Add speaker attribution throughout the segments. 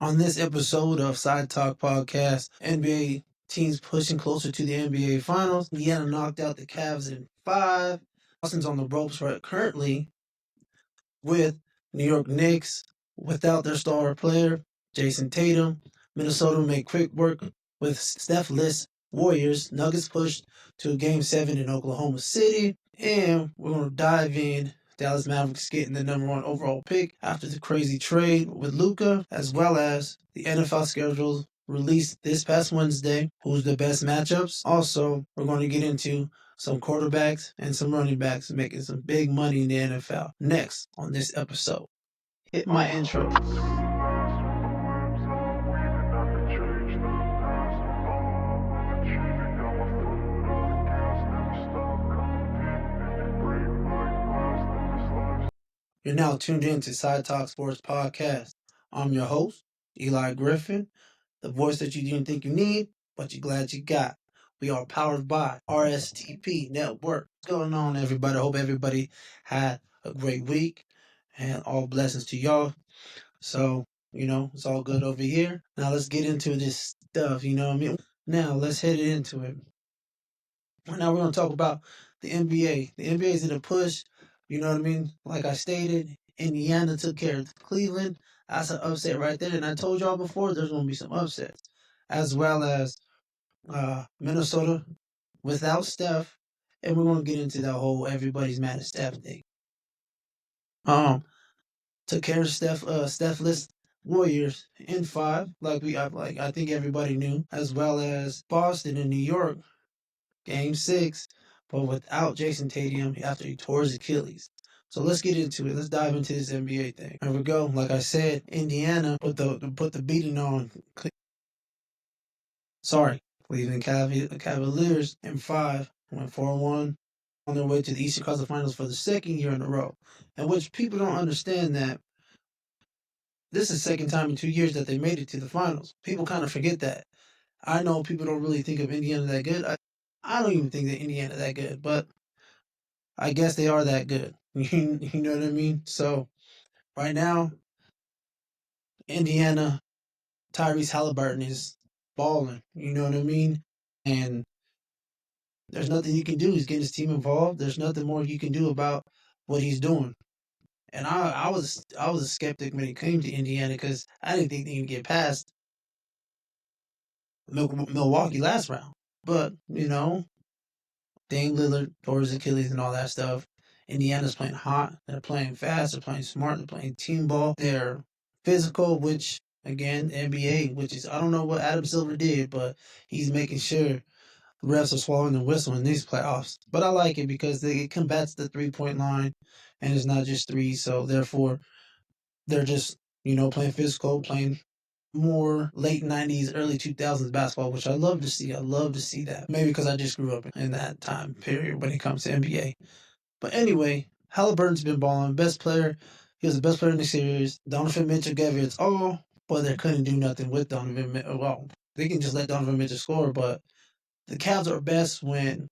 Speaker 1: On this episode of Side Talk Podcast, NBA teams pushing closer to the NBA Finals. Indiana knocked out the Cavs in 5. Boston's on the ropes right currently with New York Knicks without their star player, Jason Tatum. Minnesota make quick work with Steph-less Warriors. Nuggets pushed to Game 7 in Oklahoma City. And we're going to dive in. Dallas Mavericks getting the #1 overall pick after the crazy trade with Luka, as well as the NFL schedule released this past Wednesday. Who's the best matchups? Also, we're going to get into some quarterbacks and some running backs making some big money in the NFL. Next on this episode. Hit my intro. You're now tuned in to Side Talk Sports Podcast. I'm your host, Eli Griffin, the voice that you didn't think you need, but you're glad you got. We are powered by RSTP Network. What's going on, everybody? I hope everybody had a great week and all blessings to y'all. So, it's all good over here. Now let's get into this stuff, you know what I mean? Now let's head into it. Now we're going to talk about the NBA. The NBA is in a push, you know what I mean? Like I stated, Indiana took care of Cleveland. That's an upset right there. And I told y'all before there's going to be some upsets, as well as Minnesota without Steph. And we're going to get into that whole everybody's mad at Steph thing. Took care of Steph-less Warriors in 5, I think everybody knew, as well as Boston and New York, Game 6, but without Jason Tatum after he tore his Achilles. So let's get into it. Let's dive into this NBA thing. Here we go. Like I said, Indiana put the beating on. Cleveland Cavaliers in 5 went 4-1 on their way to the Eastern Conference Finals for the second year in a row. And which people don't understand that this is the second time in 2 years that they made it to the finals. People kind of forget that. I know people don't really think of Indiana that good. I don't even think that Indiana that good, but I guess they are that good. You know what I mean? So right now, Indiana, Tyrese Halliburton is balling. You know what I mean? And there's nothing you can do. He's getting his team involved. There's nothing more you can do about what he's doing. And I was a skeptic when it came to Indiana because I didn't think they could get past Milwaukee last round. But, Dame Lillard tore his Achilles and all that stuff. Indiana's playing hot. They're playing fast. They're playing smart. They're playing team ball. They're physical, which, again, NBA, which is, I don't know what Adam Silver did, but he's making sure the refs are swallowing the whistle in these playoffs. But I like it because it combats the three-point line, and it's not just three. So, therefore, they're just, playing physical, playing more late 90s, early 2000s basketball, which I love to see. I love to see that. Maybe because I just grew up in that time period when it comes to NBA. But anyway, Halliburton's been balling. Best player. He was the best player in the series. Donovan Mitchell gave it its all, but they couldn't do nothing with Donovan Mitchell. Well, they can just let Donovan Mitchell score, but the Cavs are best when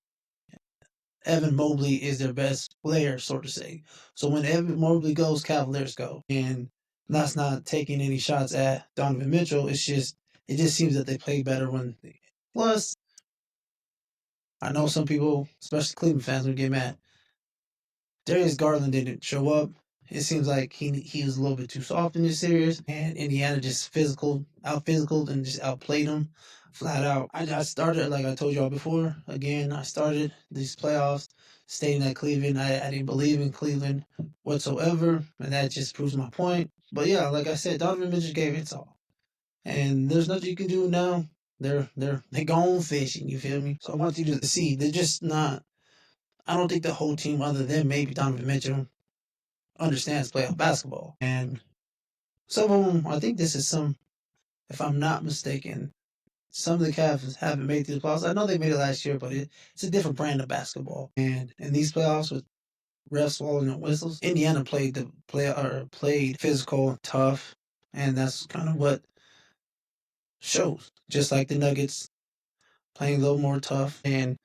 Speaker 1: Evan Mobley is their best player, so to say. So when Evan Mobley goes, Cavaliers go. And that's not taking any shots at Donovan Mitchell. It just seems that they play better when. Plus, I know some people, especially Cleveland fans, would get mad. Darius Garland didn't show up. It seems like he was a little bit too soft in this series, and Indiana just out physical, and just outplayed him flat out. I started, like I told y'all before, again, I started these playoffs stating that Cleveland, I didn't believe in Cleveland whatsoever, and that just proves my point. But yeah, like I said, Donovan Mitchell gave it all. And there's nothing you can do now. They're gone fishing, you feel me? So I want you to see, they're just not. I don't think the whole team, other than maybe Donovan Mitchell, understands playoff basketball. And some of them, I think this is if I'm not mistaken, some of the Cavs haven't made it to the playoffs. I know they made it last year, but it's a different brand of basketball. And in these playoffs with refs swallowing the whistles, Indiana played physical, tough, and that's kind of what shows. Just like the Nuggets playing a little more tough, and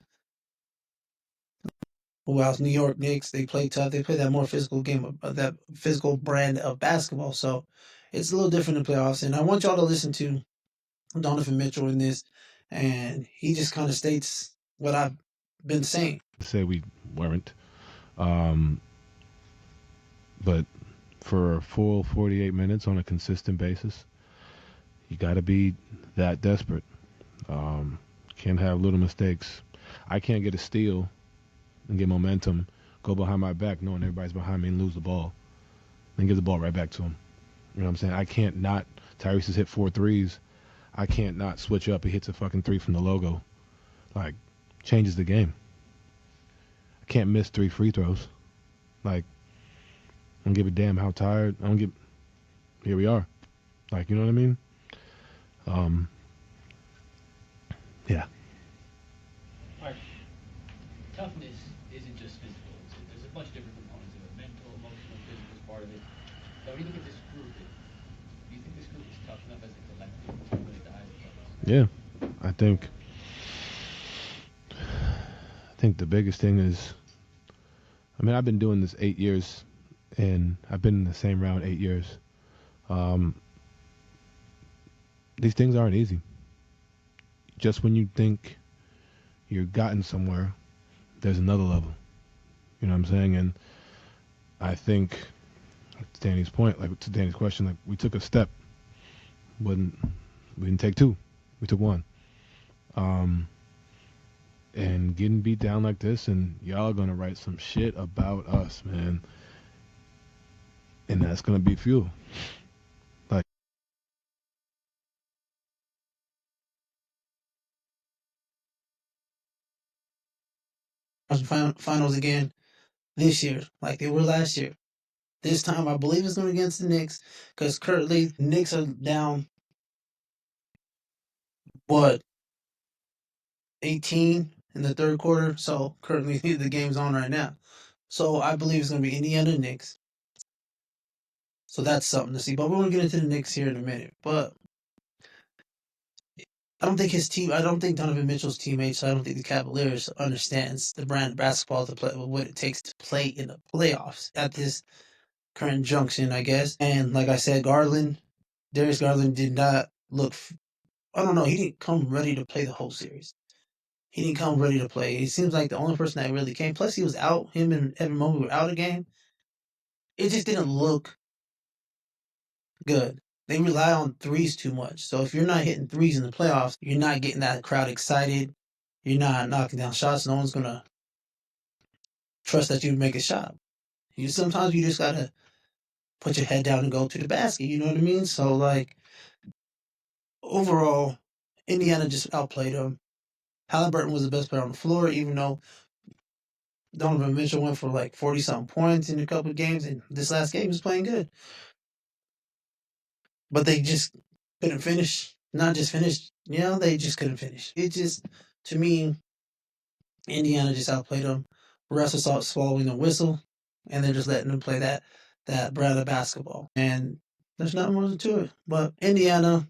Speaker 1: while New York Knicks, they play tough. They play that more physical game of that physical brand of basketball. So it's a little different in playoffs. And I want y'all to listen to Donovan Mitchell in this, and he just kind of states what I've been saying.
Speaker 2: Say we weren't, um, but for a full 48 minutes on a consistent basis, you got to be that desperate. Um, can't have little mistakes. I can't get a steal and get momentum, go behind my back knowing everybody's behind me and lose the ball, then give the ball right back to him. You know what I'm saying? I can't not. Tyrese has hit 4 threes. I can't not switch up. He hits a fucking 3 from the logo. Like, changes the game. I can't miss 3 free throws. Like, I don't give a damn how tired. I don't give. Here we are. Like, you know what I mean? Um, yeah.
Speaker 3: Mark, toughness isn't just physical. There's a bunch of different components of it. Mental, emotional, physical is part of it. So when you look at this group, do you think this group is tough enough as a collective to really dive into this?
Speaker 2: Yeah. I think the biggest thing is, I mean, I've been doing this 8 years, and I've been in the same round 8 years. Um, these things aren't easy. Just when you think you've gotten somewhere, there's another level. You know what I'm saying? And I think, to Danny's point, like to Danny's question, like we took a step, when we didn't take 2, we took 1. And getting beat down like this, and y'all are gonna write some shit about us, man. And that's gonna be fuel. Like,
Speaker 1: Finals again this year, like they were last year. This time, I believe it's going against the Knicks, because currently the Knicks are down, what, 18 in the third quarter. So currently the game's on right now. So I believe it's going to be Indiana Knicks. So that's something to see. But we're going to get into the Knicks here in a minute. But I don't think his team, I don't think Donovan Mitchell's teammates, I don't think the Cavaliers understands the brand of basketball to play, what it takes to play in the playoffs at this current junction, I guess. And like I said, Darius Garland did not look, I don't know, he didn't come ready to play the whole series. He didn't come ready to play. It seems like the only person that really came. Plus, he was out. Him and Evan Mobley were out a game. It just didn't look good. They rely on threes too much. So if you're not hitting threes in the playoffs, you're not getting that crowd excited. You're not knocking down shots. No one's gonna trust that you make a shot. Sometimes you just gotta put your head down and go to the basket. You know what I mean? So like overall, Indiana just outplayed them. Halliburton was the best player on the floor, even though Donovan Mitchell went for like 40 something points in a couple of games, and this last game was playing good. But they just couldn't finish. Not just finish, they just couldn't finish. It just, to me, Indiana just outplayed them. Russell started swallowing the whistle, and they're just letting them play that brand of basketball. And there's nothing more to it. But Indiana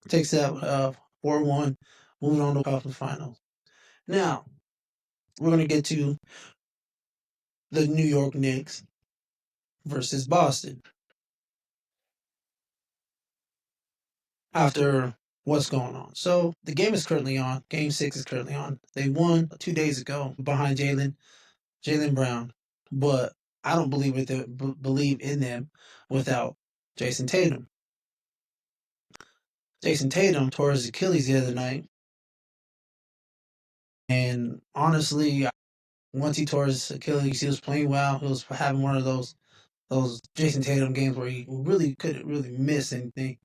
Speaker 1: takes that 4-1, moving on to the conference finals. Now, we're going to get to the New York Knicks versus Boston. After what's going on. So the game is currently on. Game 6 is currently on. They won 2 days ago behind Jaylen Brown. But I don't believe in them without Jason Tatum. Jason Tatum tore his Achilles the other night. And honestly, once he tore his Achilles, he was playing well. He was having one of those Jason Tatum games where he really couldn't really miss anything.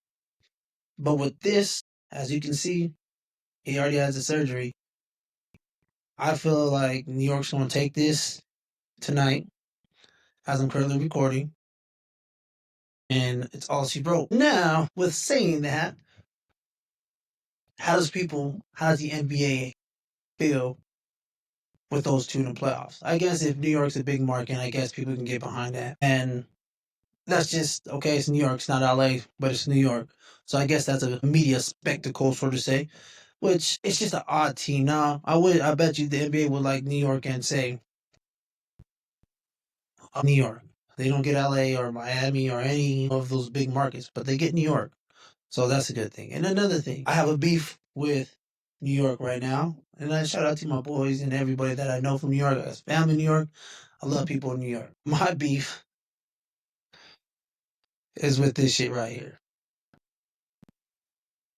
Speaker 1: But with this, as you can see, he already has the surgery. I feel like New York's going to take this tonight, as I'm currently recording, and it's all she wrote. Now, with saying that, how does the NBA feel with those two in the playoffs? I guess if New York's a big market, I guess people can get behind that. And that's just, okay, it's New York, it's not LA, but it's New York. So I guess that's a media spectacle, so to say, which it's just an odd team. Now, I bet you the NBA would like New York and say, New York. They don't get LA or Miami or any of those big markets, but they get New York. So that's a good thing. And another thing, I have a beef with New York right now. And I shout out to my boys and everybody that I know from New York. I have family in New York. I love people in New York. My beef is with this shit right here.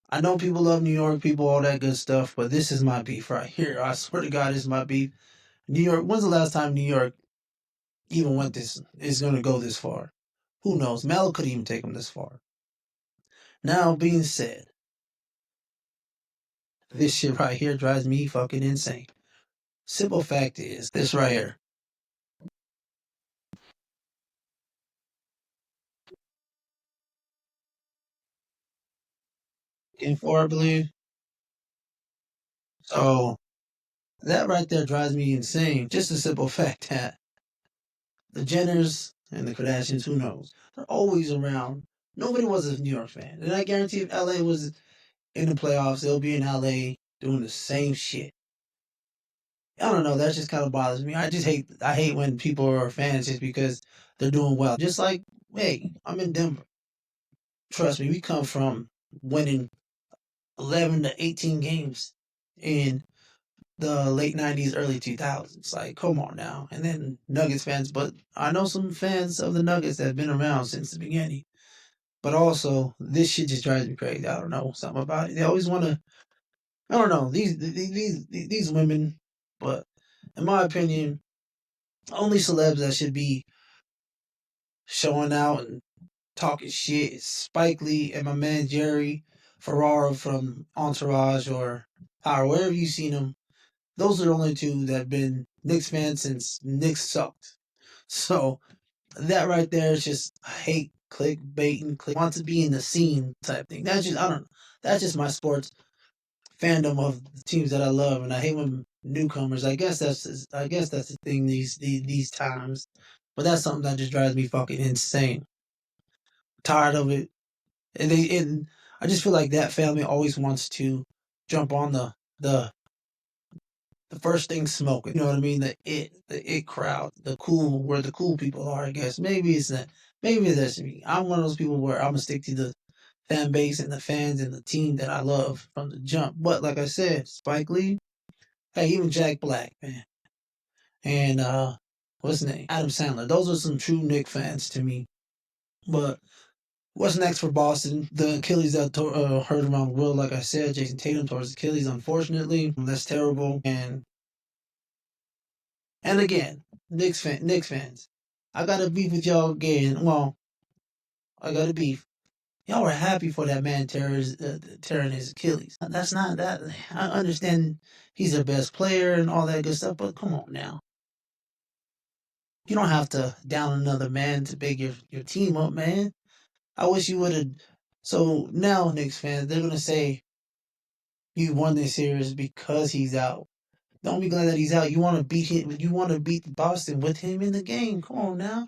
Speaker 1: I know people love New York, people, all that good stuff, but this is my beef right here. I swear to God, this is my beef. New York, when's the last time New York even went this, is going to go this far? Who knows? Melo could even take them this far. Now, being said, this shit right here drives me fucking insane. Simple fact is, this right here. Game 4, I believe. So, that right there drives me insane. Just a simple fact that the Jenners and the Kardashians, who knows, they're always around. Nobody was a New York fan. And I guarantee if LA was in the playoffs, they'll be in LA doing the same shit. I don't know. That just kind of bothers me. I hate when people are fans just because they're doing well. Just like, hey, I'm in Denver. Trust me, we come from winning 11 to 18 games in the late 90s, early 2000s. Like, come on now. And then Nuggets fans, but I know some fans of the Nuggets that have been around since the beginning. But also, this shit just drives me crazy. I don't know, something about it. They always want to, I don't know, these women, but in my opinion, only celebs that should be showing out and talking shit is Spike Lee and my man Jerry Ferrara from Entourage or Power, wherever you've seen them. Those are the only two that have been Knicks fans since Knicks sucked. So that right there is just I hate clickbait and want to be in the scene type thing. That's just I don't know. That's just my sports fandom of the teams that I love, and I hate when newcomers. I guess that's the thing these times. But that's something that just drives me fucking insane. Tired of it. And I just feel like that family always wants to jump on the the first thing smoking. You know what I mean? The it crowd, the cool where the cool people are. I guess maybe it's that. Maybe that's me. I'm one of those people where I'm gonna stick to the fan base and the fans and the team that I love from the jump. But like I said, Spike Lee, hey, even Jack Black, man, and what's his name? Adam Sandler. Those are some true Nick fans to me. But what's next for Boston? The Achilles that hurt around the world, like I said, Jason Tatum towards Achilles. Unfortunately, that's terrible. And again, Knicks fans, I got a beef with y'all again. Well, I got a beef. Y'all were happy for that man tearing his Achilles. That's not that. I understand he's their best player and all that good stuff, but come on now. You don't have to down another man to big your team up, man. I wish you would have. So now, Knicks fans, they're gonna say you won this series because he's out. Don't be glad that he's out. You want to beat him. You want to beat Boston with him in the game. Come on now,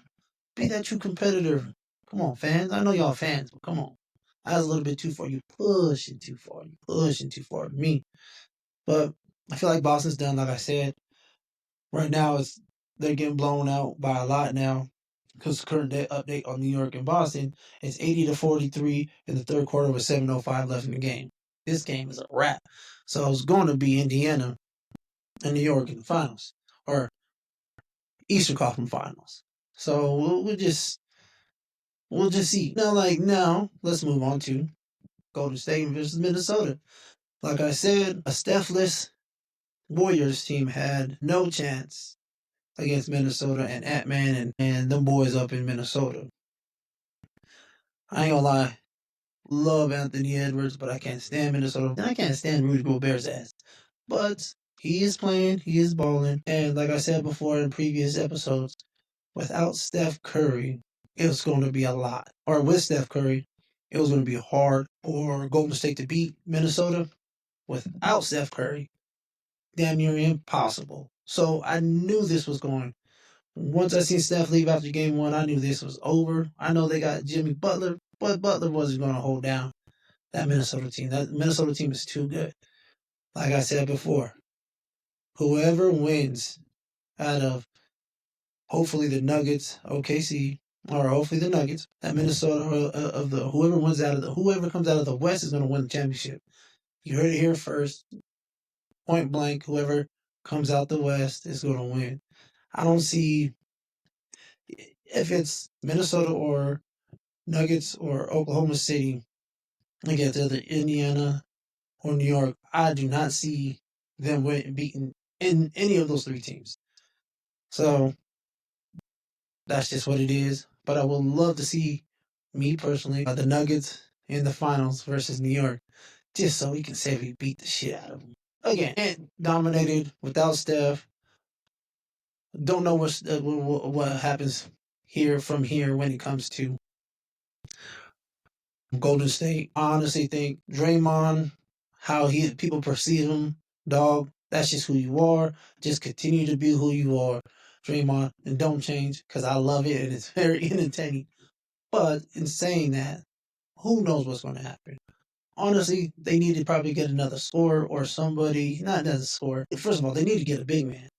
Speaker 1: be that true competitor. Come on, fans. I know y'all fans, but come on. I was a little bit too far. You pushing too far. You pushing too far to me. But I feel like Boston's done. Like I said, right now they're getting blown out by a lot now. Because current update on New York and Boston is 80-43 in the third quarter with 7:05 left in the game. This game is a wrap. So it's going to be Indiana and New York in the finals or Eastern Conference Finals. So we'll just see. Now, let's move on to Golden State versus Minnesota. Like I said, a Stephless Warriors team had no chance against Minnesota and Ant-Man and them boys up in Minnesota. I ain't gonna lie, love Anthony Edwards, but I can't stand Minnesota. And I can't stand Rudy Gobert's ass. But he is playing, he is balling. And like I said before in previous episodes, without Steph Curry, it was going to be a lot. Or with Steph Curry, it was going to be hard for Golden State to beat Minnesota. Without Steph Curry, damn near impossible. So I knew this was going. Once I seen Steph leave after game one, I knew this was over. I know they got Jimmy Butler, but Butler wasn't going to hold down that Minnesota team. That Minnesota team is too good. Like I said before, whoever wins out of hopefully the Nuggets, OKC, or hopefully the Nuggets, that Minnesota of the whoever comes out of the West is going to win the championship. You heard it here first, point blank. Whoever comes out the West is going to win. I don't see if it's Minnesota or Nuggets or Oklahoma City against either Indiana or New York. I do not see them beating in any of those three teams. So that's just what it is. But I would love to see, me personally, the Nuggets in the finals versus New York, just so we can say we beat the shit out of them. Again, and dominated without Steph. Don't know what happens from here when it comes to Golden State. I honestly think Draymond, people perceive him, dog, that's just who you are. Just continue to be who you are, Draymond, and don't change because I love it and it's very entertaining. But in saying that, who knows what's going to happen? Honestly, they need to probably get another scorer or somebody, not another scorer. First of all, they need to get a big man.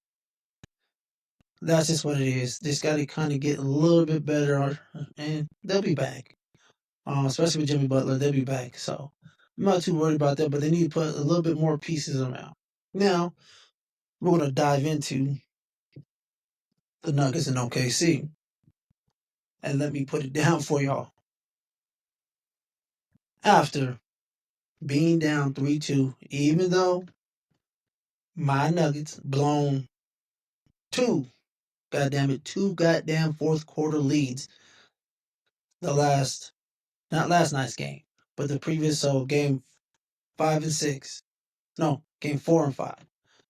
Speaker 1: That's just what it is. Just got to kind of get a little bit better, and they'll be back. Especially with Jimmy Butler, they'll be back. So I'm not too worried about that, but they need to put a little bit more pieces around. Now, we're going to dive into the Nuggets and OKC. And let me put it down for y'all. After being down 3-2, even though my Nuggets blown two goddamn fourth quarter leads not last night's game, but the previous, so game 5 and 6. No, game 4 and 5.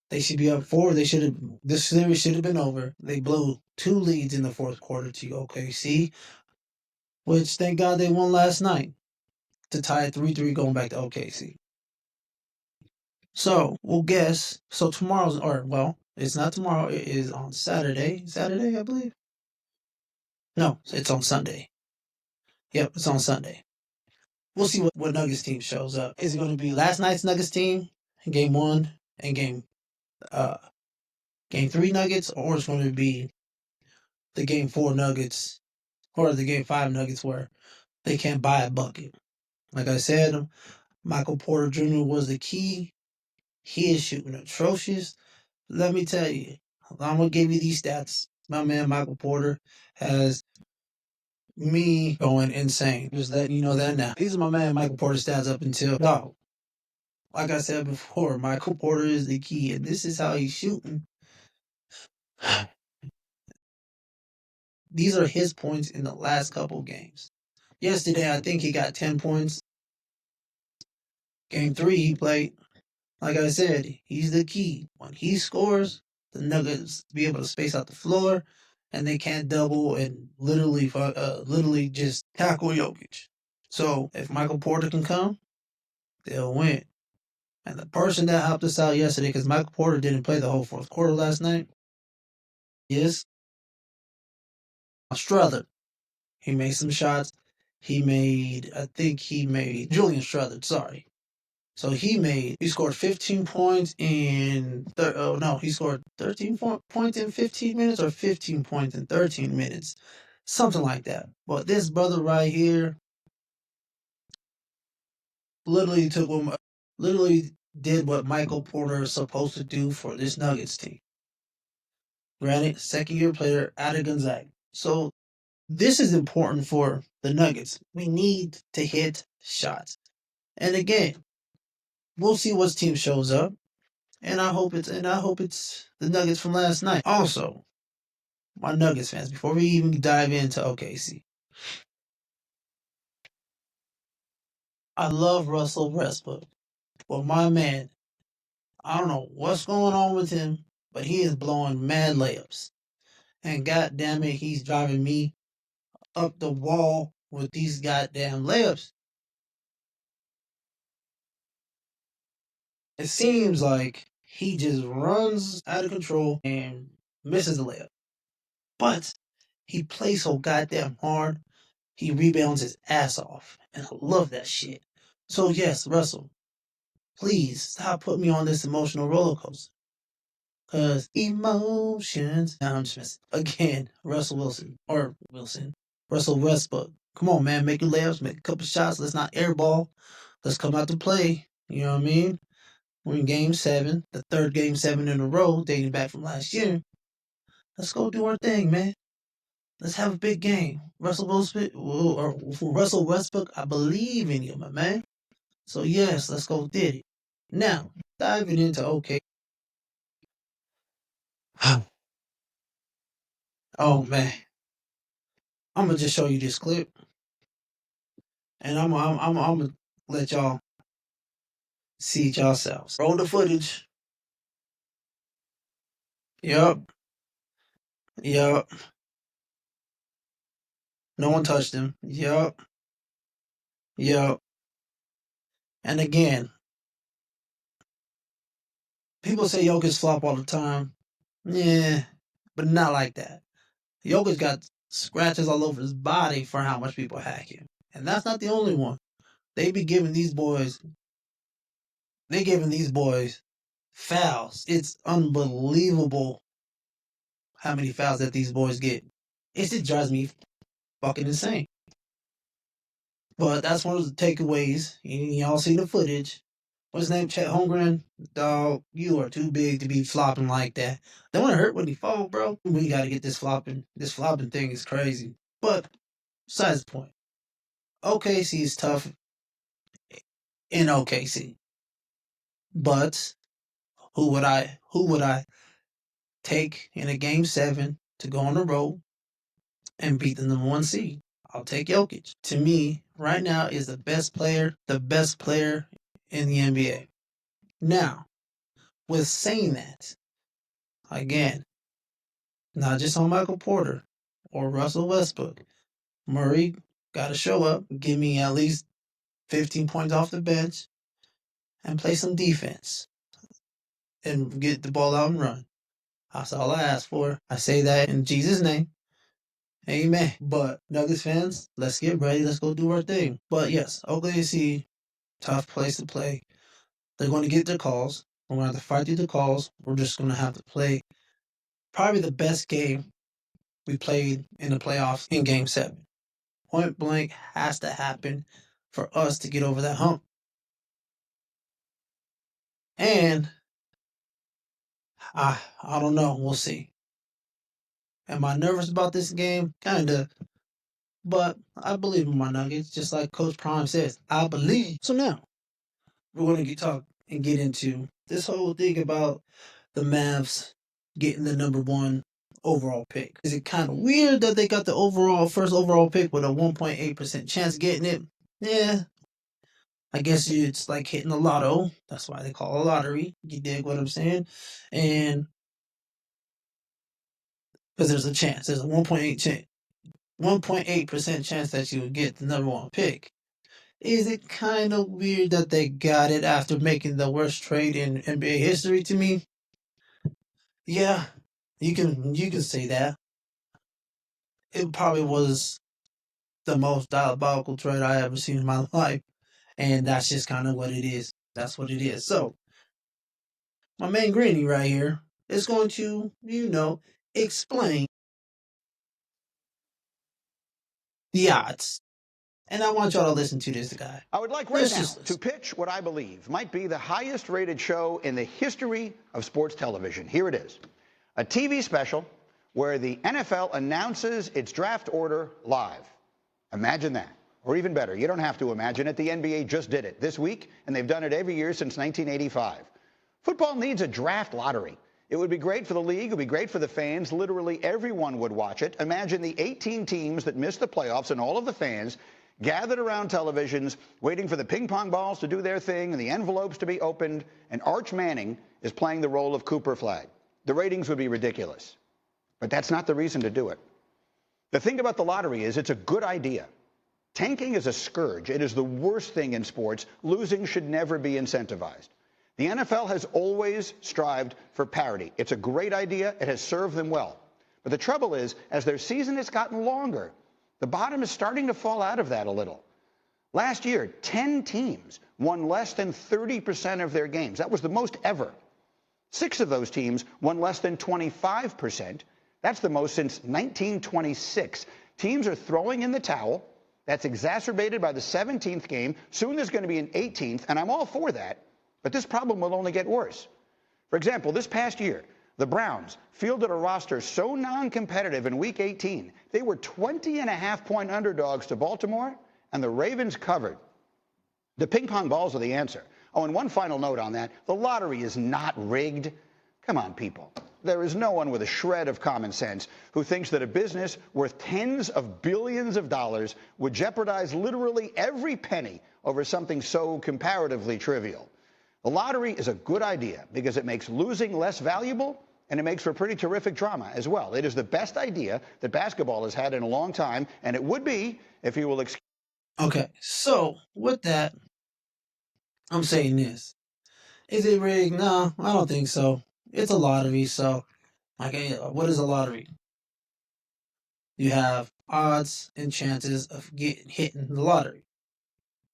Speaker 1: They should be up 4. This series should have been over. They blew two leads in the fourth quarter to OKC, which thank God they won last night to tie it 3-3 going back to OKC. So we'll guess. So it's not tomorrow. It is on Saturday. Saturday, I believe. No, it's on Sunday. Yep, it's on Sunday. We'll see what Nuggets team shows up. Is it going to be last night's Nuggets team, game 1 and game 3 Nuggets, or it's going to be the game 4 Nuggets or the game 5 Nuggets where they can't buy a bucket? Like I said, Michael Porter Jr. was the key. He is shooting atrocious. Let me tell you, I'm going to give you these stats. My man Michael Porter has me going insane. Just letting you know that now. These are my man Michael Porter stats up until dog. Like I said before, Michael Porter is the key, and this is how he's shooting. These are his points in the last couple games. Yesterday, I think he got 10 points. Game 3, he played. Like I said, he's the key. When he scores, the Nuggets be able to space out the floor, and they can't double and literally just tackle Jokic. So if Michael Porter can come, they'll win. And the person that helped us out yesterday, because Michael Porter didn't play the whole fourth quarter last night, is Struthers. He made some shots. I think he made Julian Struthers, sorry. So he scored 15 points he scored 13 points in 15 minutes or 15 points in 13 minutes. Something like that. But this brother right here literally did what Michael Porter is supposed to do for this Nuggets team. Granted, second-year player out of Gonzaga. So this is important for the Nuggets. We need to hit shots. And again, we'll see what team shows up. And I hope it's the Nuggets from last night. Also, my Nuggets fans, before we even dive into OKC, I love Russell Westbrook. But my man, I don't know what's going on with him, but he is blowing mad layups. And goddamn it, he's driving me up the wall with these goddamn layups. It seems like he just runs out of control and misses the layup. But he plays so goddamn hard. He rebounds his ass off. And I love that shit. So yes, Russell, please stop putting me on this emotional roller coaster. Cause emotions. Now I'm just messing. Again, Russell Westbrook. Come on, man, make your layups, make a couple shots. Let's not airball. Let's come out to play. You know what I mean? We're in game 7, the third game 7 in a row, dating back from last year. Let's go do our thing, man. Let's have a big game. Russell Westbrook, I believe in you, my man. So yes, let's go did it. Now, diving into oh man. I'm gonna just show you this clip, and I'm gonna let y'all see it yourselves. Roll the footage. Yup, yup. No one touched him. Yup, yup. And again, people say Jokic flop all the time. Yeah, but not like that. Jokic got scratches all over his body for how much people hack him, and that's not the only one. They be giving these boys. They giving these boys fouls. It's unbelievable how many fouls that these boys get. It just drives me fucking insane. But that's one of the takeaways. Y'all see the footage. What's his name? Chet Holmgren? Dog, you are too big to be flopping like that. Don't want to hurt when he fall, bro. We got to get this flopping. This flopping thing is crazy. But besides the point, OKC is tough in OKC. But who would I take in a game 7 to go on the road and beat the number 1 seed? I'll take Jokic. To me, right now is the best player in the NBA. Now, with saying that, again, not just on Michael Porter or Russell Westbrook, Murray got to show up, give me at least 15 points off the bench, and play some defense and get the ball out and run. That's all I ask for. I say that in Jesus' name. Amen. But Nuggets fans, let's get ready. Let's go do our thing. But yes, OKC, tough place to play. They're going to get their calls. We're going to have to fight through the calls. We're just going to have to play probably the best game we played in the playoffs in game 7. Point blank has to happen for us to get over that hump. And I don't know. We'll see. Am I nervous about this game? Kinda. But I believe in my Nuggets, just like Coach Prime says. I believe. So now we're going to get into this whole thing about the Mavs getting the number 1 overall pick. Is it kind of weird that they got the first overall pick with a 1.8% chance of getting it? Yeah. I guess it's like hitting the lotto. That's why they call it a lottery. You dig what I'm saying? And because there's a chance, there's a 1.8% chance that you would get the number 1 pick. Is it kind of weird that they got it after making the worst trade in NBA history to me? Yeah, you can say that. It probably was the most diabolical trade I ever seen in my life, and that's just kind of what it is. That's what it is. So, my man Greeny right here is going to, explain the odds. And I want y'all to listen to this guy.
Speaker 4: I would like right now to pitch what I believe might be the highest rated show in the history of sports television. Here it is. A TV special where the NFL announces its draft order live. Imagine that. Or even better, you don't have to imagine it. The NBA just did it this week, and they've done it every year since 1985. Football needs a draft lottery. It would be great for the league. It would be great for the fans. Literally everyone would watch it. Imagine the 18 teams that missed the playoffs and all of the fans gathered around televisions, waiting for the ping pong balls to do their thing and the envelopes to be opened, and Arch Manning is playing the role of Cooper Flagg. The ratings would be ridiculous. But that's not the reason to do it. The thing about the lottery is it's a good idea. Tanking is a scourge. It is the worst thing in sports. Losing should never be incentivized. The NFL has always strived for parity. It's a great idea. It has served them well. But the trouble is, as their season has gotten longer, the bottom is starting to fall out of that a little. Last year, 10 teams won less than 30% of their games. That was the most ever. 6 of those teams won less than 25%. That's the most since 1926. Teams are throwing in the towel. That's exacerbated by the 17th game. Soon there's going to be an 18th, and I'm all for that. But this problem will only get worse. For example, this past year, the Browns fielded a roster so non-competitive in Week 18, they were 20.5-point underdogs to Baltimore, and the Ravens covered. The ping pong balls are the answer. Oh, and one final note on that. The lottery is not rigged. Come on, people. There is no one with a shred of common sense who thinks that a business worth tens of billions of dollars would jeopardize literally every penny over something so comparatively trivial. The lottery is a good idea because it makes losing less valuable, and it makes for pretty terrific drama as well. It is the best idea that basketball has had in a long time, and it would be, if you will excuse.
Speaker 1: Okay, so with that, I'm saying this. Is it rigged? No, I don't think so. It's a lottery, so what is a lottery? You have odds and chances of hitting the lottery.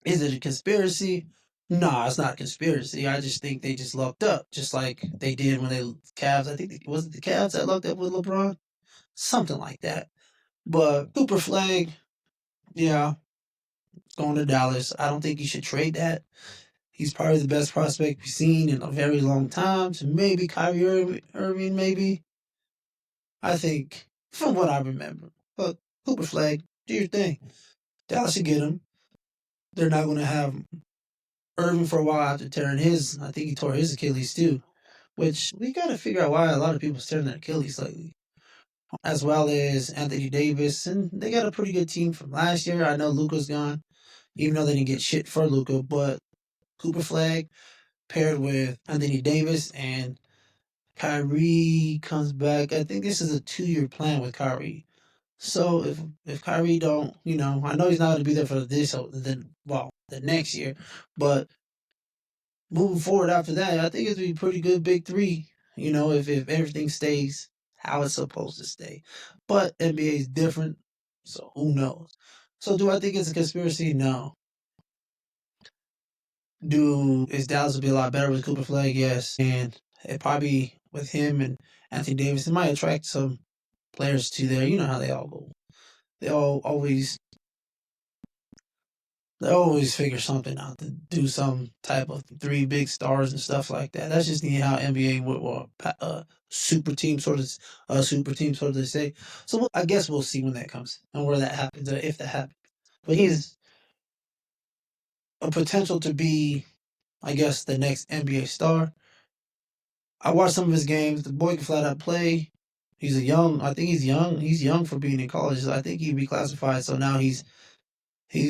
Speaker 1: Is it a conspiracy? Nah, it's not a conspiracy. I just think they just lucked up, just like they did when they Cavs. I think was it the Cavs that lucked up with LeBron, something like that. But Cooper Flag, yeah, going to Dallas. I don't think you should trade that. He's probably the best prospect we've seen in a very long time. So maybe Kyrie Irving, maybe. I think, from what I remember. But Cooper Flag, do your thing. Dallas should get him. They're not going to have Irving for a while after tearing his. I think he tore his Achilles too. Which we got to figure out why a lot of people tearing their Achilles lately. As well as Anthony Davis. And they got a pretty good team from last year. I know Luka's gone, even though they didn't get shit for Luka. But Cooper Flag paired with Anthony Davis and Kyrie comes back. I think this is a 2-year plan with Kyrie. So if Kyrie don't, I know he's not going to be there for the next year, but moving forward after that, I think it's be a pretty good big three. If everything stays how it's supposed to stay, but NBA is different, so who knows? So do I think it's a conspiracy? No. Is Dallas will be a lot better with Cooper Flag? Yes, and it probably with him and Anthony Davis, it might attract some players to there. You know how they all go. They always figure something out to do some type of 3 big stars and stuff like that. That's just how NBA would super team sort of they say. So I guess we'll see when that comes and where that happens, if that happens. But he's a potential to be, I guess, the next NBA star. I watched some of his games. The boy can flat out play. I think he's young. He's young for being in college. I think he'd be classified. So now he's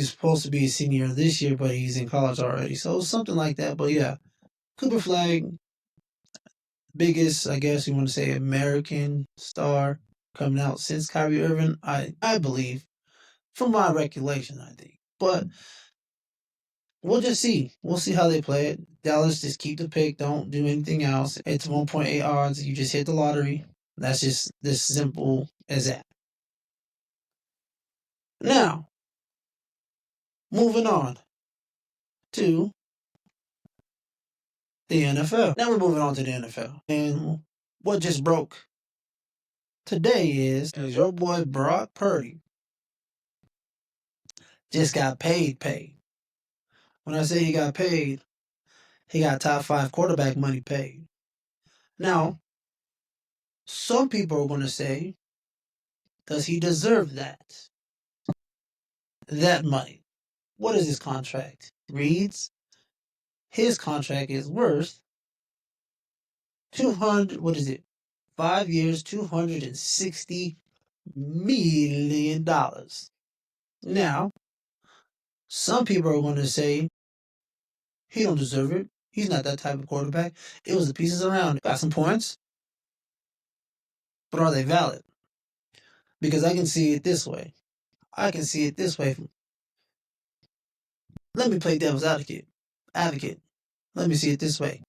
Speaker 1: supposed to be a senior this year, but he's in college already. So something like that. But yeah, Cooper Flag, biggest, I guess you want to say, American star coming out since Kyrie Irving, I believe, from my recollection, I think. But we'll just see. We'll see how they play it. Dallas, just keep the pick. Don't do anything else. It's 1.8 odds. You just hit the lottery. That's just as simple as that. Now, moving on to the NFL. Now we're moving on to the NFL. And what just broke today is your boy Brock Purdy just got paid. When I say he got paid, he got top 5 quarterback money paid. Now, some people are going to say, does he deserve that? That money. What is his contract? Reads, his contract is worth 5 years, $260 million. Now, some people are going to say he don't deserve it. He's not that type of quarterback. It was the pieces around. Got some points, but are they valid? Because I can see it this way. Let me play devil's advocate. Let me see it this way.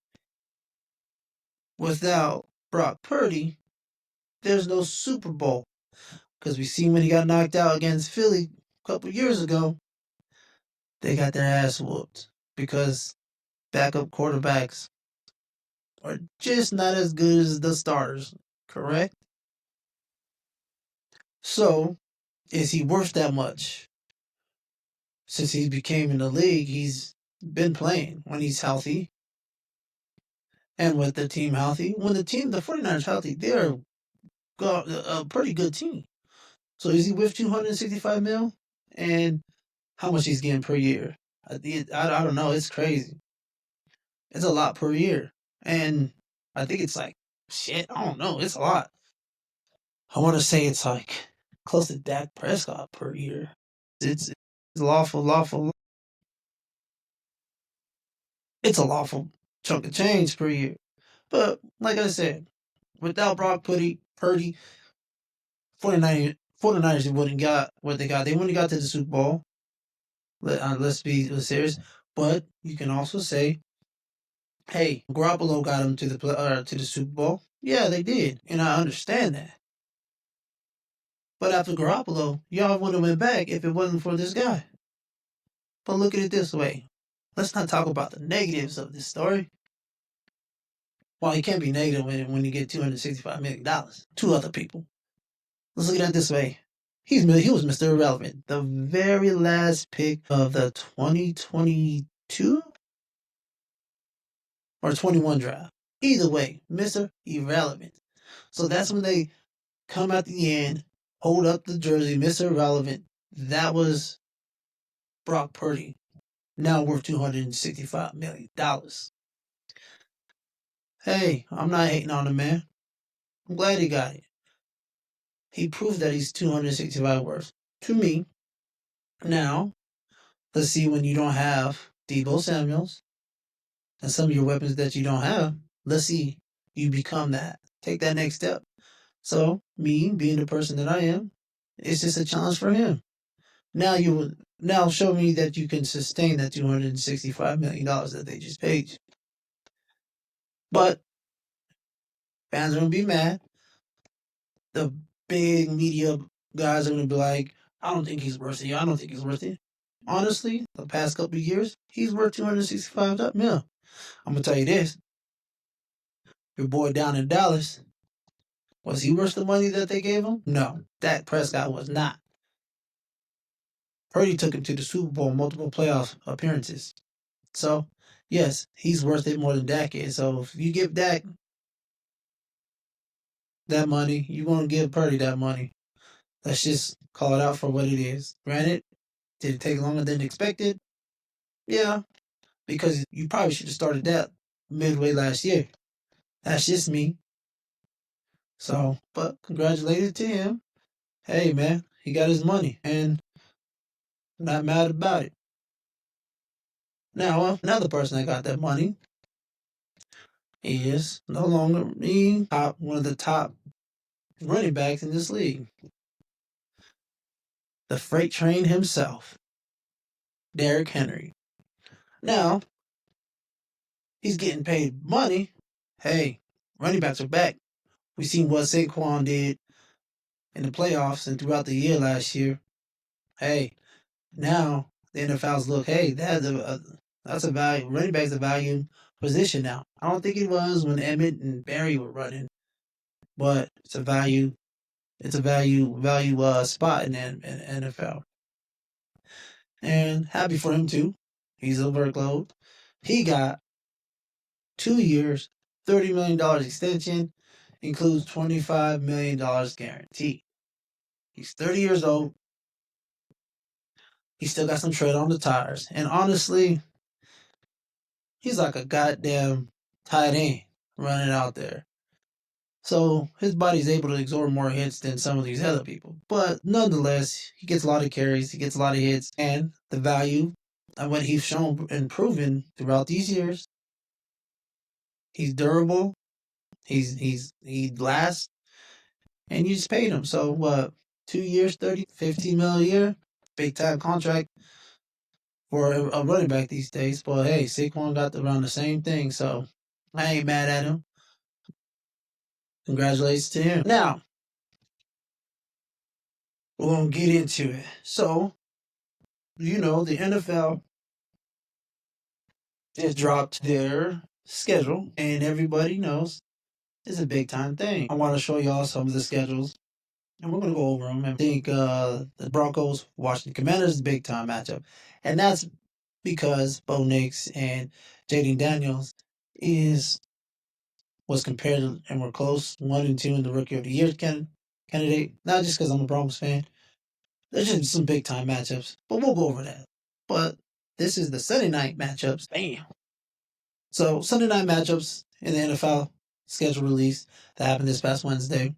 Speaker 1: Without Brock Purdy, there's no Super Bowl. Because we seen when he got knocked out against Philly a couple years ago, they got their ass whooped. Because backup quarterbacks are just not as good as the starters, correct? So, is he worth that much? Since he became in the league, he's been playing when he's healthy and with the team healthy. When the 49ers healthy, they're a pretty good team. So is he with 265 mil? And how much he's getting per year? I don't know. It's crazy. It's a lot per year. And I think it's like, shit, I don't know. It's a lot. I want to say it's like close to Dak Prescott per year. It's lawful. It's a lawful chunk of change per year. But like I said, without Brock Purdy, 49ers wouldn't got what they got. They wouldn't got to the Super Bowl. Let's be serious. But you can also say, hey, Garoppolo got them to the Super Bowl. Yeah, they did, and I understand that. But after Garoppolo, y'all would have went back if it wasn't for this guy. But look at it this way. Let's not talk about the negatives of this story. Well, it can't be negative when you get $265 million to other people. Let's look at it this way. He was Mr. Irrelevant. The very last pick of the 2022 or 21 draft. Either way, Mr. Irrelevant. So that's when they come at the end, hold up the jersey, Mr. Irrelevant. That was Brock Purdy, now worth $265 million. Hey, I'm not hating on the man. I'm glad he got it. He proved that he's 265 worth to me. Now, let's see when you don't have Deebo Samuels and some of your weapons that you don't have. Let's see you become that. Take that next step. So, me being the person that I am, it's just a challenge for him. Now show me that you can sustain that $265 million that they just paid you. But fans are gonna be mad. The big media guys are gonna be like, I don't think he's worth it. I don't think he's worth it. Honestly, the past couple of years, he's worth 265 mil. I'm gonna tell you this. Your boy down in Dallas, was he worth the money that they gave him? No. Dak Prescott was not. Purdy took him to the Super Bowl, multiple playoff appearances. So, yes, he's worth it more than Dak is. So, if you give Dak that money, you're going to give Purdy that money. Let's just call it out for what it is. Granted, did it take longer than expected? Yeah, because you probably should have started that midway last year. That's just me. So, but congratulations to him. Hey, man, he got his money, and I'm not mad about it. Now, another person that got that money is no longer one of the top running backs in this league. The freight train himself, Derrick Henry. Now, he's getting paid money. Hey, running backs are back. We seen what Saquon did in the playoffs and throughout the year last year. Hey, now the NFL's look, hey, that's a value. Running back's a value position now. I don't think it was when Emmett and Barry were running, but it's a value. It's a value spot in the NFL. And happy for him too. He's a workload. He got 2 years, $30 million extension, includes $25 million guaranteed. He's 30 years old. He still got some tread on the tires. And honestly, he's like a goddamn tight end running out there. So his body's able to absorb more hits than some of these other people. But nonetheless, he gets a lot of carries, he gets a lot of hits, and the value of what he's shown and proven throughout these years. He's durable. He lasts, and you just paid him. So what? 2 years, 30, 15 mil a year, big time contract for a running back these days. But hey, Saquon got around the same thing, so I ain't mad at him. Congratulations to him. Now, we're gonna get into it. So, the NFL just dropped their schedule, and everybody knows it's a big time thing. I want to show y'all some of the schedules, and we're gonna go over them. I think the Broncos, Washington Commanders, big time matchup, and that's because Bo Nix and Jaden Daniels was compared and were close 1 and 2 in the Rookie of the Year candidate. Not just because I'm a Broncos fan. There's just some big time matchups, but we'll go over that. But this is the Sunday night matchups. Bam. So Sunday night matchups in the NFL schedule release that happened this past Wednesday.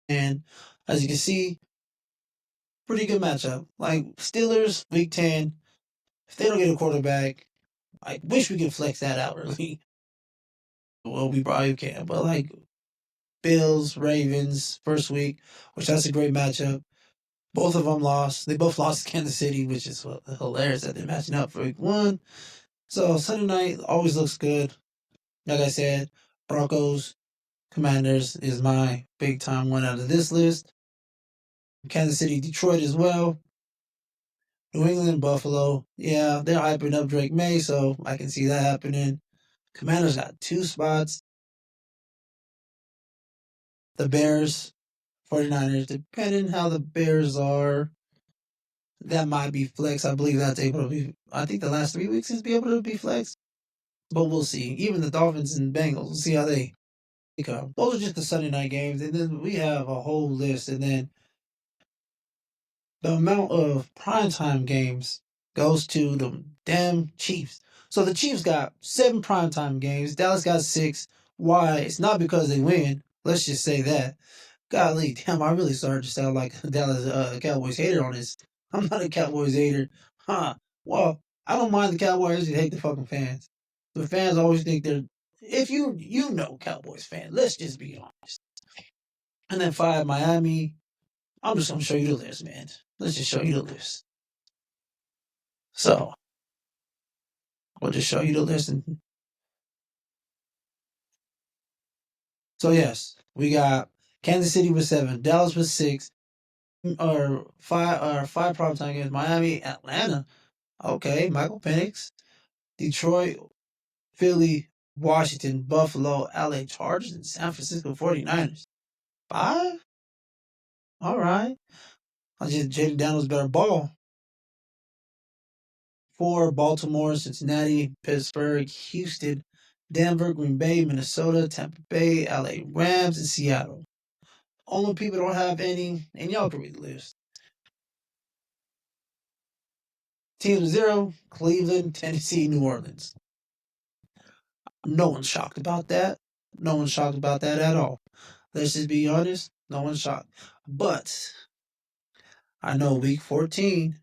Speaker 1: And as you can see, pretty good matchup. Like Steelers, week 10, if they don't get a quarterback, I wish we could flex that out really. Well, we probably can. But like Bills, Ravens, first week, which that's a great matchup. Both of them lost. They both lost to Kansas City, which is hilarious that they're matching up for week 1. So Sunday night always looks good. Like I said, Broncos, Commanders is my big time one out of this list. Kansas City, Detroit as well. New England, Buffalo. Yeah, they're hyping up Drake May, so I can see that happening. Commanders got 2 spots. The Bears, 49ers, depending how the Bears are, that might be flex. I believe that's able to be, I think the last 3 weeks is be able to be flex. But we'll see. Even the Dolphins and Bengals, we'll see how they come. Those are just the Sunday night games. And then we have a whole list. And then the amount of primetime games goes to the damn Chiefs. So the Chiefs got 7 primetime games. Dallas got 6. Why? It's not because they win. Let's just say that. Golly, damn, I really started to sound like a Dallas Cowboys hater on this. I'm not a Cowboys hater. Huh. Well, I don't mind the Cowboys. I just hate the fucking fans. The fans always think they're, if you know Cowboys fan, let's just be honest. And then 5, Miami. I'm just going to show you the list, man. Let's just show you the list. So, we'll just show you the list. So, yes, we got Kansas City with 7, Dallas with 6, or 5 primetime games. Miami, Atlanta. Okay, Michael Penix. Detroit, Philly, Washington, Buffalo, LA Chargers, and San Francisco 49ers. 5? All right. I just Jaden Daniels better ball. 4, Baltimore, Cincinnati, Pittsburgh, Houston, Denver, Green Bay, Minnesota, Tampa Bay, LA Rams, and Seattle. Only people don't have any, and y'all can read the list. Team 0, Cleveland, Tennessee, New Orleans. No one's shocked about that. No one's shocked about that at all. Let's just be honest. No one's shocked. But I know week 14,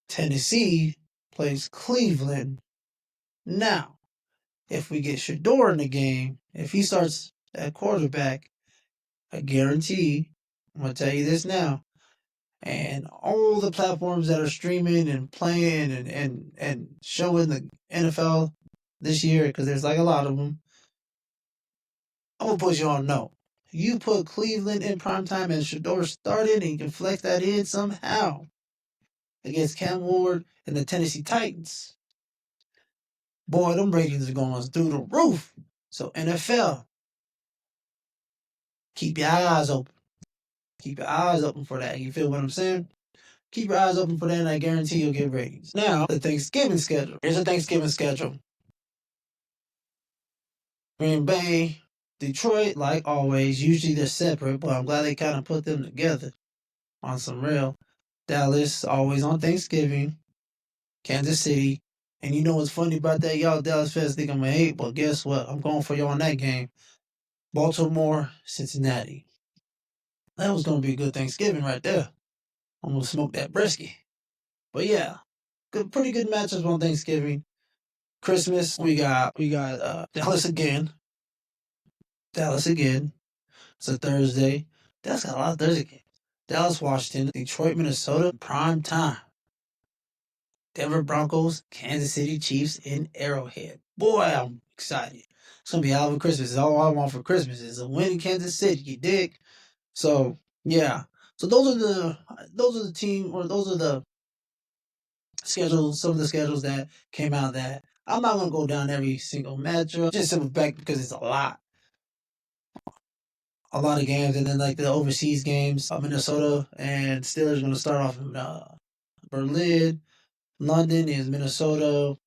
Speaker 1: Tennessee plays Cleveland. Now, if we get Shedeur in the game, if he starts at quarterback, I guarantee, I'm going to tell you this now, and all the platforms that are streaming and playing and showing the NFL this year, because there's like a lot of them, I'm going to put you on no. You put Cleveland in primetime and Shedeur started and you can flex that in somehow against Cam Ward and the Tennessee Titans. Boy, them ratings are going through the roof. So NFL, keep your eyes open. Keep your eyes open for that. You feel what I'm saying? Keep your eyes open for that and I guarantee you'll get ratings. Now, the Thanksgiving schedule. Here's the Thanksgiving schedule. Green Bay, Detroit, like always. Usually they're separate, but I'm glad they kind of put them together on some real. Dallas, always on Thanksgiving. Kansas City. And you know what's funny about that? Y'all Dallas fans think I'm a hate, but guess what? I'm going for y'all on that game. Baltimore, Cincinnati. That was going to be a good Thanksgiving right there. I'm going to smoke that brisket. But yeah, pretty good matchups on Thanksgiving. Christmas, we got Dallas again. It's a Thursday. Dallas got a lot of Thursday games. Dallas, Washington, Detroit, Minnesota, prime time. Denver Broncos, Kansas City Chiefs in Arrowhead. Boy, I'm excited. It's gonna be a hell of a Christmas. It's all I want for Christmas is a win in Kansas City. You dig? So yeah. So those are the some of the schedules that came out that I'm not going to go down every single matchup, just simple fact because it's a lot of games. And then like the overseas games, Minnesota and Steelers going to start off in Berlin. London is Minnesota,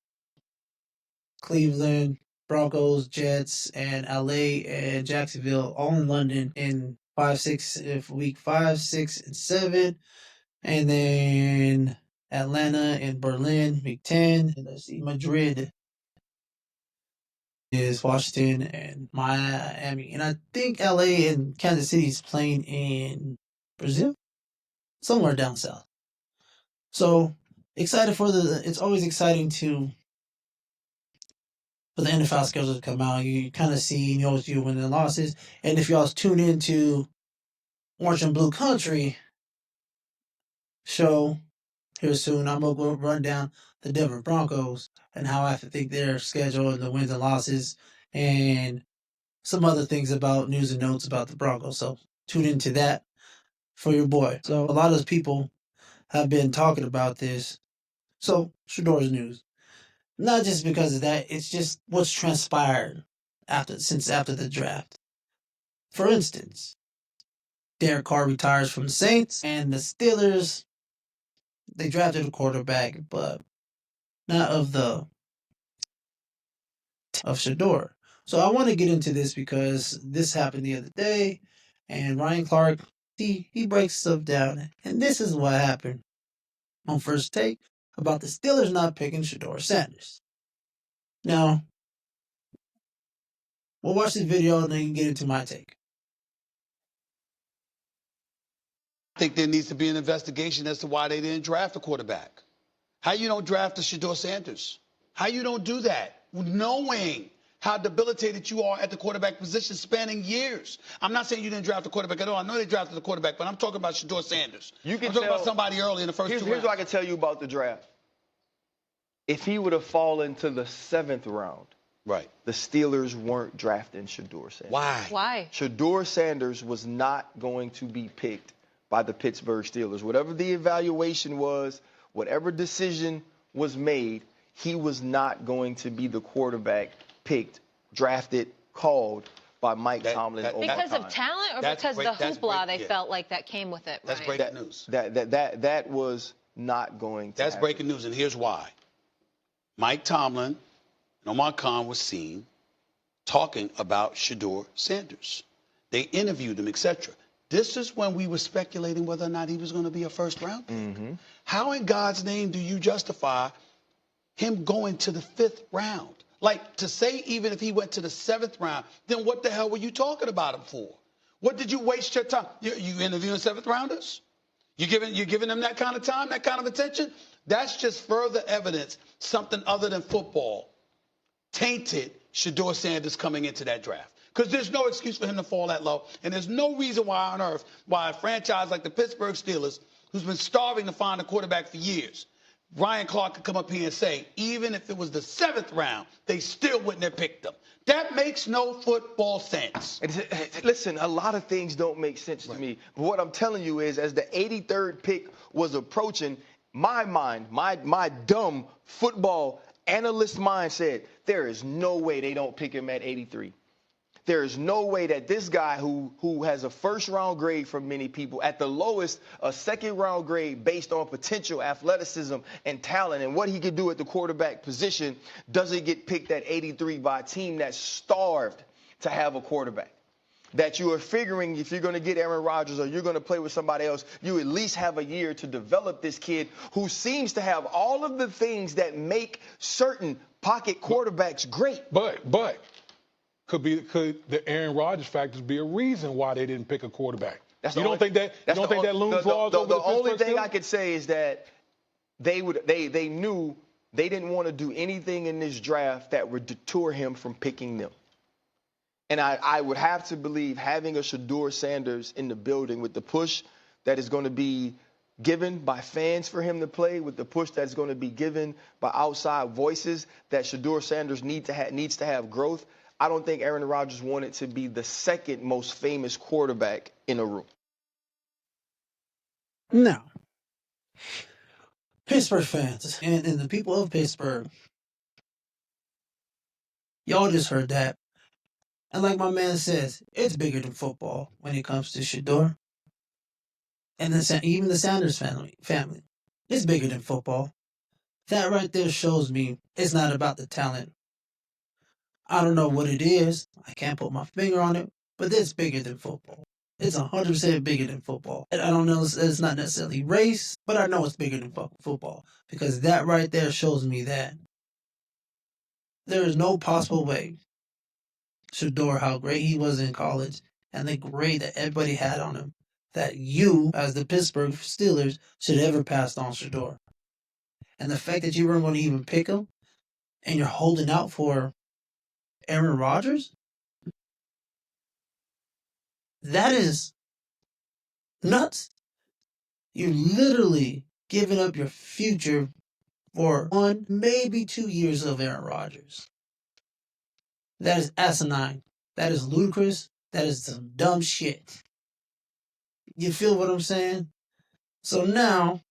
Speaker 1: Cleveland, Broncos, Jets, and LA and Jacksonville all in London in week 5, 6, and 7. And then Atlanta and Berlin, week 10. And let's see, Madrid is Washington and Miami. And I think LA and Kansas City is playing in Brazil, somewhere down south. So excited it's always exciting for the NFL schedule to come out. You kind of see, you win and losses. And if y'all tune into Orange and Blue Country show here soon, I'm going to go run down the Denver Broncos and how I think their schedule and the wins and losses and some other things about news and notes about the Broncos. So tune into that for your boy. So a lot of people have been talking about this. So Shedeur's news. Not just because of that, it's just what's transpired since after the draft. For instance, Derek Carr retires from the Saints, and the Steelers, they drafted a quarterback, but not of Shedeur. So I want to get into this because this happened the other day, and Ryan Clark, he breaks stuff down, and this is what happened on First Take about the Steelers not picking Shedeur Sanders. Now, we'll watch this video and then get into my take.
Speaker 5: I think there needs to be an investigation as to why they didn't draft a quarterback. How you don't draft a Shedeur Sanders? How you don't do that, knowing how debilitated you are at the quarterback position, spanning years. I'm not saying you didn't draft a quarterback at all. I know they drafted a quarterback, but I'm talking about Shedeur Sanders. I'm talking about somebody early in the first 2 rounds.
Speaker 6: Here's what I can tell you about the draft. If he would have fallen to the 7th round,
Speaker 5: right,
Speaker 6: the Steelers weren't drafting Shedeur Sanders.
Speaker 5: Why?
Speaker 6: Shedeur Sanders was not going to be picked by the Pittsburgh Steelers. Whatever the evaluation was, whatever decision was made, he was not going to be the quarterback picked, drafted, called by Mike Tomlin.
Speaker 7: Because of talent or because the hoopla they felt like that came with it?
Speaker 5: That's breaking news.
Speaker 6: That was not going to happen.
Speaker 5: Breaking news, and here's why. Mike Tomlin and Omar Khan was seen talking about Shedeur Sanders. They interviewed him, etc. This is when we were speculating whether or not he was going to be a first-round pick.
Speaker 6: Mm-hmm.
Speaker 5: How in God's name do you justify him going to the 5th round? Like, to say even if he went to the 7th round, then what the hell were you talking about him for? What did you waste your time? You interviewing 7th rounders? You giving them that kind of time, that kind of attention? That's just further evidence something other than football tainted Shedeur Sanders coming into that draft. Because there's no excuse for him to fall that low. And there's no reason why on earth why a franchise like the Pittsburgh Steelers, who's been starving to find a quarterback for years, Ryan Clark could come up here and say, even if it was the 7th round, they still wouldn't have picked him. That makes no football sense.
Speaker 6: Listen, a lot of things don't make sense to me. But what I'm telling you is, as the 83rd pick was approaching, my mind, my dumb football analyst mind said, there is no way they don't pick him at 83. There is no way that this guy who has a first-round grade from many people, at the lowest, a second-round grade based on potential athleticism and talent and what he could do at the quarterback position, doesn't get picked at 83 by a team that's starved to have a quarterback. That you are figuring if you're going to get Aaron Rodgers or you're going to play with somebody else, you at least have a year to develop this kid who seems to have all of the things that make certain pocket quarterbacks great.
Speaker 8: But could the Aaron Rodgers factors be a reason why they didn't pick a quarterback? You don't think that looms large over
Speaker 6: the only
Speaker 8: Pittsburgh
Speaker 6: thing
Speaker 8: Steelers?
Speaker 6: I could say is that they knew they didn't want to do anything in this draft that would deter him from picking them. And I would have to believe having a Shedeur Sanders in the building with the push that is going to be given by fans for him to play, with the push that's going to be given by outside voices, that Shedeur Sanders needs to have growth. I don't think Aaron Rodgers wanted to be the second most famous quarterback in a room.
Speaker 1: No. Pittsburgh fans and the people of Pittsburgh, y'all just heard that. And like my man says, it's bigger than football when it comes to Shedeur. And even the Sanders family. It's bigger than football. That right there shows me it's not about the talent. I don't know what it is. I can't put my finger on it, but it's bigger than football. It's 100% bigger than football. And I don't know, it's not necessarily race, but I know it's bigger than football. Because that right there shows me that there is no possible way Shedeur, how great he was in college, and the grade that everybody had on him, that you, as the Pittsburgh Steelers, should ever pass on Shedeur. And the fact that you weren't going to even pick him, and you're holding out for Aaron Rodgers, that is nuts. You're literally giving up your future for 1, maybe 2 years of Aaron Rodgers. That is asinine. That is ludicrous. That is some dumb shit. You feel what I'm saying? So now,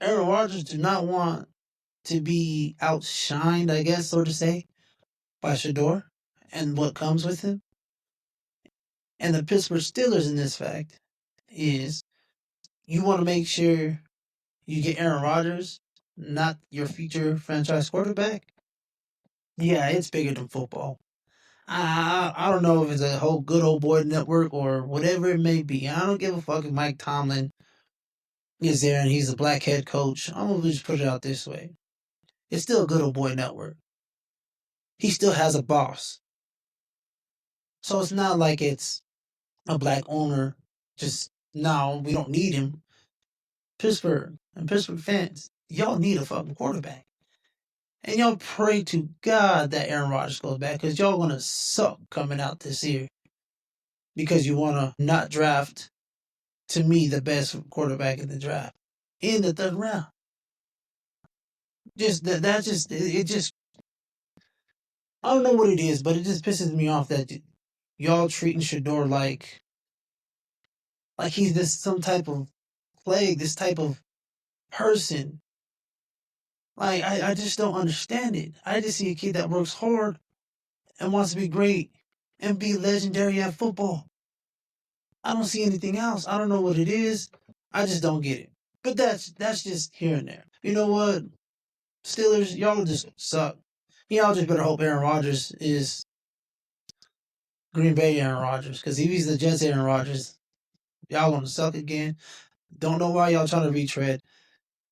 Speaker 1: Aaron Rodgers do not want to be outshined, I guess, so to say, by Shedeur and what comes with him. And the Pittsburgh Steelers in this fact is you want to make sure you get Aaron Rodgers, not your future franchise quarterback. Yeah, it's bigger than football. I don't know if it's a whole good old boy network or whatever it may be. I don't give a fuck if Mike Tomlin is there and he's a black head coach. I'm going to just put it out this way. It's still a good old boy network. He still has a boss. So it's not like it's a black owner. Just, no, we don't need him. Pittsburgh and Pittsburgh fans, y'all need a fucking quarterback. And y'all pray to God that Aaron Rodgers goes back because y'all going to suck coming out this year. Because you want to not draft, to me, the best quarterback in the draft. In the 3rd round. It just, I don't know what it is, but it just pisses me off that y'all treating Shedeur like he's this some type of plague, this type of person. Like, I just don't understand it. I just see a kid that works hard and wants to be great and be legendary at football. I don't see anything else. I don't know what it is. I just don't get it. But that's just here and there. You know what? Steelers, y'all just suck. Y'all just better hope Aaron Rodgers is Green Bay Aaron Rodgers. Because if he's the Jets Aaron Rodgers, y'all gonna suck again. Don't know why y'all trying to retread.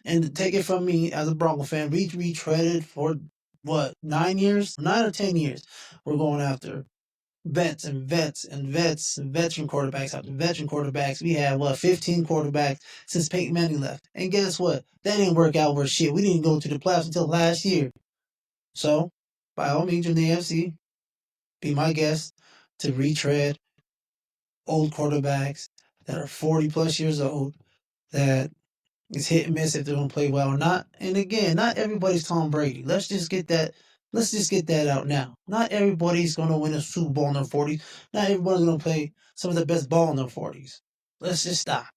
Speaker 1: And take it from me as a Bronco fan, we retreaded for what, 9 years? 9 or 10 years. We're going after vets and veteran quarterbacks after veteran quarterbacks. We had 15 quarterbacks since Peyton Manning left. And guess what? That didn't work out worth shit. We didn't go to the playoffs until last year. So, by all means in the AFC, be my guest to retread old quarterbacks that are 40 plus years old, that it's hit and miss if they're gonna play well or not. And again, not everybody's Tom Brady. Let's just get that out now. Not everybody's gonna win a Super Bowl in their 40s. Not everybody's gonna play some of the best ball in their 40s. Let's just stop.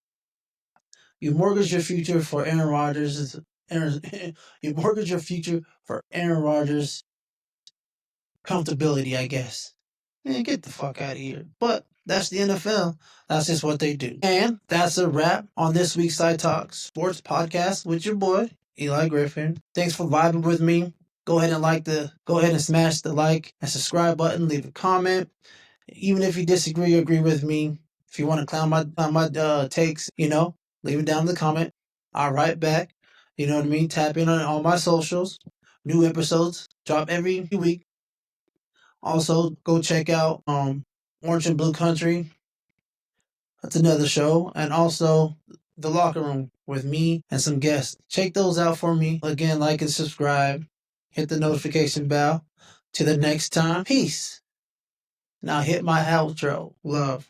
Speaker 1: You mortgage your future for Aaron Rodgers. You mortgage your future for Aaron Rodgers' comfortability, I guess. Man, get the fuck out of here. But that's the NFL. That's just what they do. And that's a wrap on this week's Side Talk Sports Podcast with your boy, Eli Griffin. Thanks for vibing with me. Go ahead and smash the like and subscribe button. Leave a comment. Even if you disagree or agree with me, if you want to clown my takes, leave it down in the comment. I'll write back. You know what I mean? Tap in on all my socials. New episodes drop every week. Also, go check out Orange and Blue Country. That's another show. And also, The Locker Room with me and some guests. Check those out for me. Again, like and subscribe. Hit the notification bell. Till the next time, peace. Now hit my outro. Love.